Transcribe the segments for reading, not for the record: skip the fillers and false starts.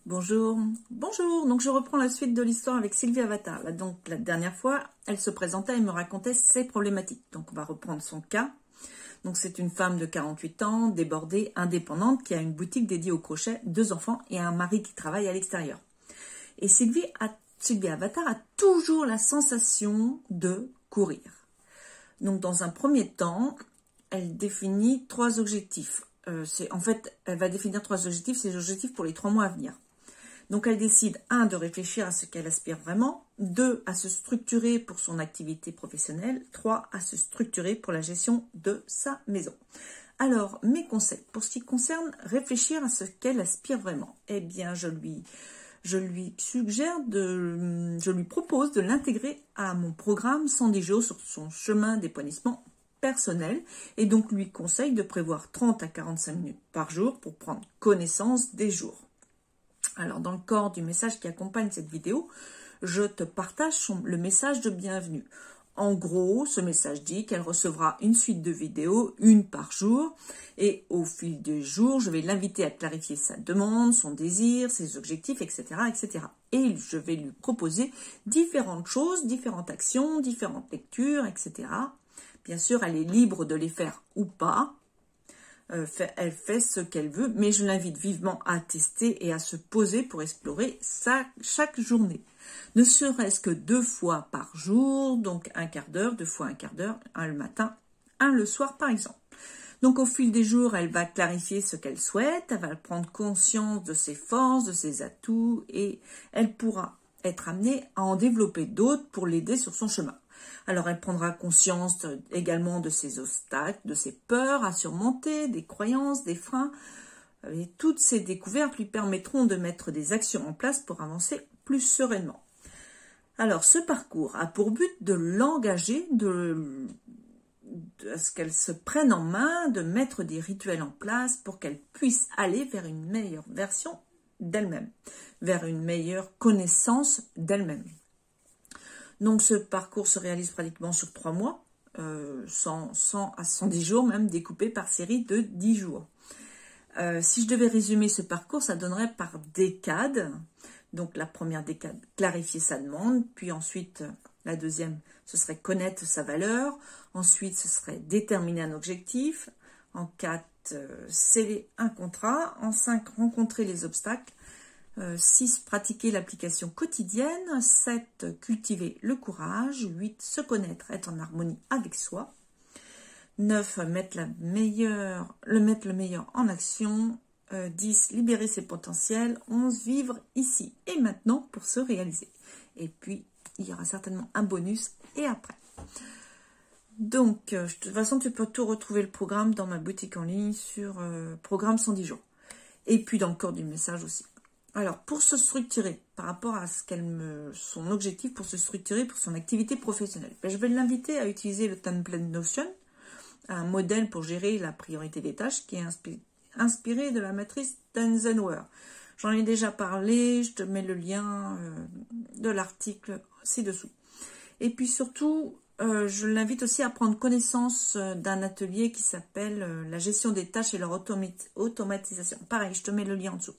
Bonjour, bonjour. Donc je reprends la suite de l'histoire avec Sylvie Avatar. Là, donc la dernière fois, elle se présentait et me racontait ses problématiques. Donc on va reprendre son cas. Donc c'est une femme de 48 ans, débordée, indépendante, qui a une boutique dédiée au crochet, 2 enfants et un mari qui travaille à l'extérieur. Et Sylvie Avatar a toujours la sensation de courir. Donc dans un premier temps, elle définit 3 objectifs. Elle va définir 3 objectifs, c'est les objectifs pour les 3 mois à venir. Donc elle décide, 1, de réfléchir à ce qu'elle aspire vraiment, 2, à se structurer pour son activité professionnelle, 3, à se structurer pour la gestion de sa maison. Alors, mes conseils, pour ce qui concerne réfléchir à ce qu'elle aspire vraiment, eh bien, je lui propose de l'intégrer à mon programme 110 jours sur son chemin d'épanouissement personnel et donc lui conseille de prévoir 30 à 45 minutes par jour pour prendre connaissance des jours. Alors, dans le corps du message qui accompagne cette vidéo, je te partage le message de bienvenue. En gros, ce message dit qu'elle recevra une suite de vidéos, une par jour, et au fil des jours, je vais l'inviter à clarifier sa demande, son désir, ses objectifs, etc., etc. Et je vais lui proposer différentes choses, différentes actions, différentes lectures, etc. Bien sûr, elle est libre de les faire ou pas. Elle fait ce qu'elle veut, mais je l'invite vivement à tester et à se poser pour explorer chaque journée. Ne serait-ce que 2 fois par jour, donc un quart d'heure, 2 fois un quart d'heure, un le matin, un le soir par exemple. Donc au fil des jours, elle va clarifier ce qu'elle souhaite, elle va prendre conscience de ses forces, de ses atouts et elle pourra être amenée à en développer d'autres pour l'aider sur son chemin. Alors, elle prendra conscience également de ses obstacles, de ses peurs à surmonter, des croyances, des freins. Et toutes ces découvertes lui permettront de mettre des actions en place pour avancer plus sereinement. Alors, ce parcours a pour but de l'engager, à ce qu'elle se prenne en main, de mettre des rituels en place pour qu'elle puisse aller vers une meilleure version d'elle-même, vers une meilleure connaissance d'elle-même. Donc ce parcours se réalise pratiquement sur 3 mois, 100 à 110 jours même, découpé par série de 10 jours. Si je devais résumer ce parcours, ça donnerait par décade. Donc la première décade, clarifier sa demande, puis ensuite la deuxième, ce serait connaître sa valeur, ensuite ce serait déterminer un objectif, en 4, sceller un contrat, en 5, rencontrer les obstacles, 6, pratiquer l'application quotidienne, 7, cultiver le courage, 8, se connaître, être en harmonie avec soi, 9, mettre le meilleur en action, 10, libérer ses potentiels, 11, vivre ici et maintenant pour se réaliser. Et puis, il y aura certainement un bonus et après. Donc, de toute façon, tu peux tout retrouver le programme dans ma boutique en ligne sur programme 110 jours. Et puis dans le corps du message aussi. Alors, pour se structurer, par rapport à son objectif, pour se structurer pour son activité professionnelle, je vais l'inviter à utiliser le template Notion, un modèle pour gérer la priorité des tâches qui est inspiré de la matrice d'Eisenhower. J'en ai déjà parlé, je te mets le lien de l'article ci-dessous. Et puis surtout, je l'invite aussi à prendre connaissance d'un atelier qui s'appelle la gestion des tâches et leur automatisation. Pareil, je te mets le lien en dessous.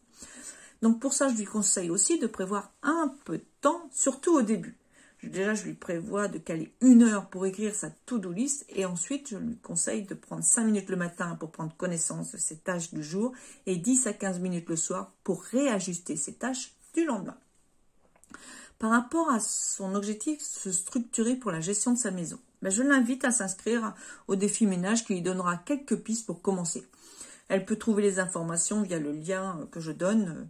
Donc pour ça, je lui conseille aussi de prévoir un peu de temps, surtout au début. Déjà, je lui prévois de caler 1 heure pour écrire sa to-do list et ensuite, je lui conseille de prendre 5 minutes le matin pour prendre connaissance de ses tâches du jour et 10 à 15 minutes le soir pour réajuster ses tâches du lendemain. Par rapport à son objectif, se structurer pour la gestion de sa maison, je l'invite à s'inscrire au défi ménage qui lui donnera quelques pistes pour commencer. Elle peut trouver les informations via le lien que je donne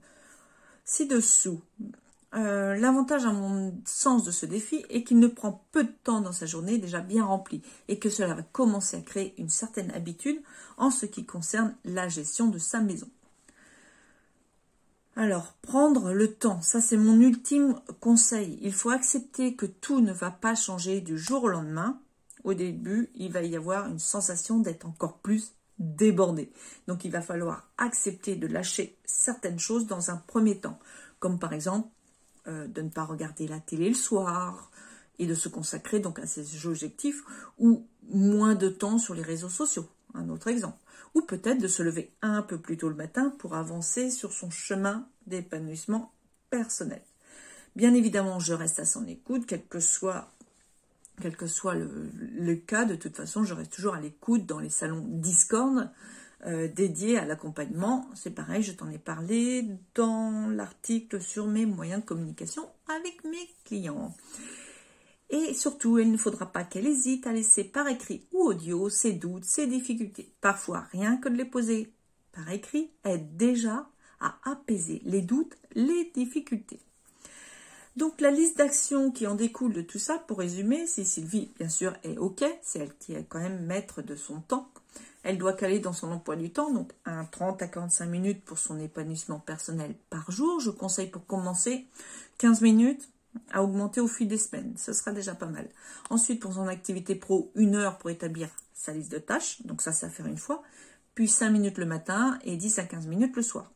ci-dessous. L'avantage à mon sens de ce défi est qu'il ne prend peu de temps dans sa journée déjà bien remplie et que cela va commencer à créer une certaine habitude en ce qui concerne la gestion de sa maison. Alors, prendre le temps, ça c'est mon ultime conseil. Il faut accepter que tout ne va pas changer du jour au lendemain. Au début, il va y avoir une sensation d'être encore plus débordé. Donc, il va falloir accepter de lâcher certaines choses dans un premier temps, comme par exemple de ne pas regarder la télé le soir et de se consacrer donc à ses objectifs ou moins de temps sur les réseaux sociaux. un autre exemple. Ou peut-être de se lever un peu plus tôt le matin pour avancer sur son chemin d'épanouissement personnel. Bien évidemment, je reste à son écoute, quel que soit le cas. De toute façon, je reste toujours à l'écoute dans les salons Discord dédiés à l'accompagnement. C'est pareil, je t'en ai parlé dans l'article sur mes moyens de communication avec mes clients. Et surtout, il ne faudra pas qu'elle hésite à laisser par écrit ou audio ses doutes, ses difficultés. Parfois, rien que de les poser par écrit aide déjà à apaiser les doutes, les difficultés. Donc, la liste d'actions qui en découle de tout ça, pour résumer, si Sylvie, bien sûr, est OK, c'est elle qui est quand même maître de son temps. Elle doit caler dans son emploi du temps, donc 30 à 45 minutes pour son épanouissement personnel par jour. Je conseille pour commencer 15 minutes à augmenter au fil des semaines. Ce sera déjà pas mal. Ensuite, pour son activité pro, 1 heure pour établir sa liste de tâches. Donc ça à faire une fois. Puis 5 minutes le matin et 10 à 15 minutes le soir.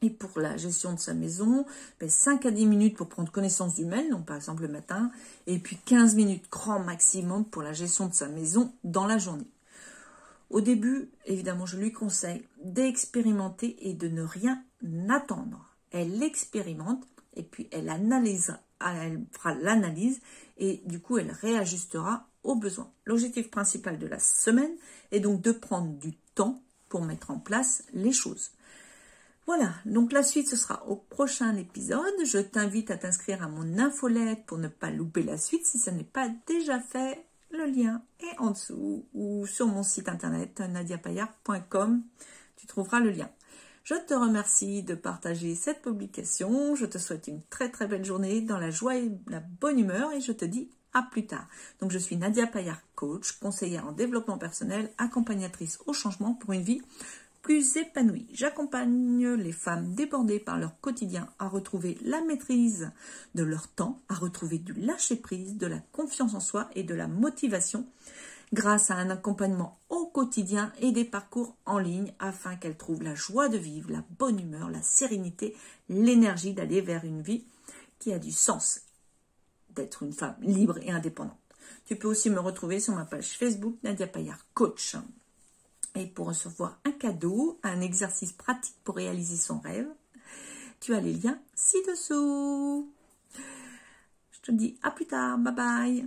Et pour la gestion de sa maison, 5 à 10 minutes pour prendre connaissance du mail, donc par exemple le matin. Et puis 15 minutes grand maximum pour la gestion de sa maison dans la journée. Au début, évidemment, je lui conseille d'expérimenter et de ne rien attendre. Elle expérimente et puis elle fera l'analyse et du coup, elle réajustera aux besoins. L'objectif principal de la semaine est donc de prendre du temps pour mettre en place les choses. Voilà, donc la suite, ce sera au prochain épisode. Je t'invite à t'inscrire à mon infolette pour ne pas louper la suite si ça n'est pas déjà fait. Le lien est en dessous ou sur mon site internet nadiapayard.com. Tu trouveras le lien. Je te remercie de partager cette publication. Je te souhaite une très très belle journée dans la joie et la bonne humeur et je te dis à plus tard. Donc je suis Nadia Payard, coach, conseillère en développement personnel, accompagnatrice au changement pour une vie plus épanouie. J'accompagne les femmes débordées par leur quotidien à retrouver la maîtrise de leur temps, à retrouver du lâcher-prise, de la confiance en soi et de la motivation grâce à un accompagnement au quotidien et des parcours en ligne afin qu'elles trouvent la joie de vivre, la bonne humeur, la sérénité, l'énergie d'aller vers une vie qui a du sens, d'être une femme libre et indépendante. Tu peux aussi me retrouver sur ma page Facebook Nadia Payard Coach. Et pour recevoir un cadeau, un exercice pratique pour réaliser son rêve, tu as les liens ci-dessous. Je te dis à plus tard, bye bye.